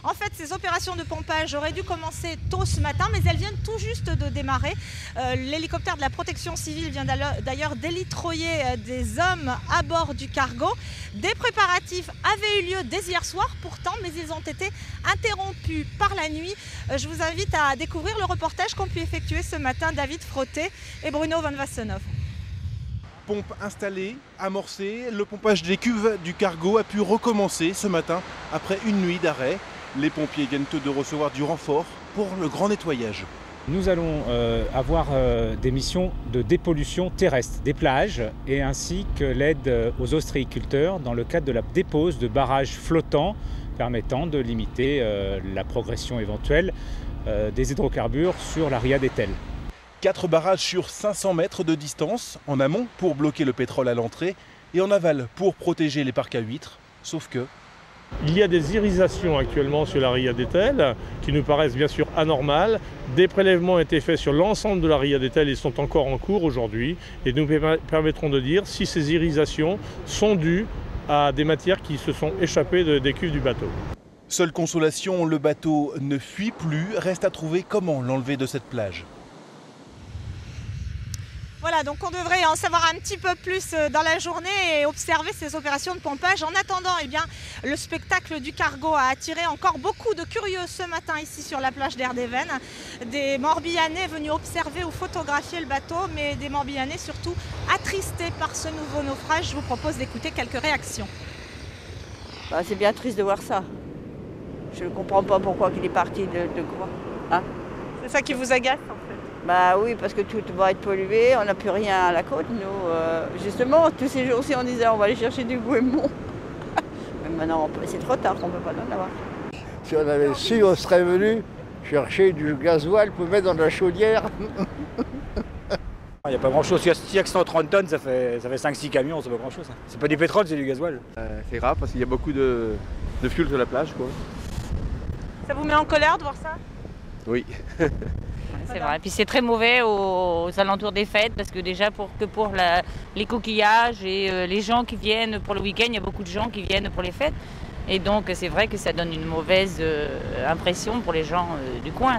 En fait, ces opérations de pompage auraient dû commencer tôt ce matin, mais elles viennent tout juste de démarrer. L'hélicoptère de la protection civile vient d'ailleurs délitroyer des hommes à bord du cargo. Des préparatifs avaient eu lieu dès hier soir pourtant, mais ils ont été interrompus par la nuit. Je vous invite à découvrir le reportage qu'ont pu effectuer ce matin David Frotté et Bruno Van Wassenhoff. Pompe installée, amorcée, le pompage des cuves du cargo a pu recommencer ce matin après une nuit d'arrêt. Les pompiers viennent de recevoir du renfort pour le grand nettoyage. Nous allons avoir des missions de dépollution terrestre des plages et ainsi que l'aide aux ostréiculteurs dans le cadre de la dépose de barrages flottants permettant de limiter la progression éventuelle des hydrocarbures sur la ria d'Etel. 4 barrages sur 500 mètres de distance, en amont pour bloquer le pétrole à l'entrée et en aval pour protéger les parcs à huîtres, sauf que... Il y a des irisations actuellement sur la ria d'Etel qui nous paraissent bien sûr anormales. Des prélèvements ont été faits sur l'ensemble de la ria d'Etel et sont encore en cours aujourd'hui et nous permettront de dire si ces irisations sont dues à des matières qui se sont échappées des cuves du bateau. Seule consolation, le bateau ne fuit plus, reste à trouver comment l'enlever de cette plage. Voilà, donc on devrait en savoir un petit peu plus dans la journée et observer ces opérations de pompage. En attendant, eh bien, le spectacle du cargo a attiré encore beaucoup de curieux ce matin ici sur la plage d'Erdevenne. Des Morbihanais venus observer ou photographier le bateau, mais des Morbihanais surtout attristés par ce nouveau naufrage. Je vous propose d'écouter quelques réactions. C'est bien triste de voir ça. Je ne comprends pas pourquoi il est parti de quoi. Hein? C'est ça qui vous agace en fait? Oui, parce que tout va être pollué, on n'a plus rien à la côte, nous. Justement, tous ces jours-ci, on disait on va aller chercher du goémon. Mais maintenant, c'est trop tard, on ne peut pas en avoir. Si on avait su, on serait venu chercher du gasoil pour mettre dans la chaudière. Il n'y a pas grand-chose. Si il y a que 130 tonnes, ça fait 5-6 camions, c'est pas grand-chose. C'est pas du pétrole, c'est du gasoil. C'est grave parce qu'il y a beaucoup de fuel sur la plage, quoi. Ça vous met en colère de voir ça? Oui. C'est vrai. Et puis c'est très mauvais aux alentours des fêtes parce que déjà pour les coquillages et les gens qui viennent pour le week-end, il y a beaucoup de gens qui viennent pour les fêtes. Et donc c'est vrai que ça donne une mauvaise impression pour les gens du coin.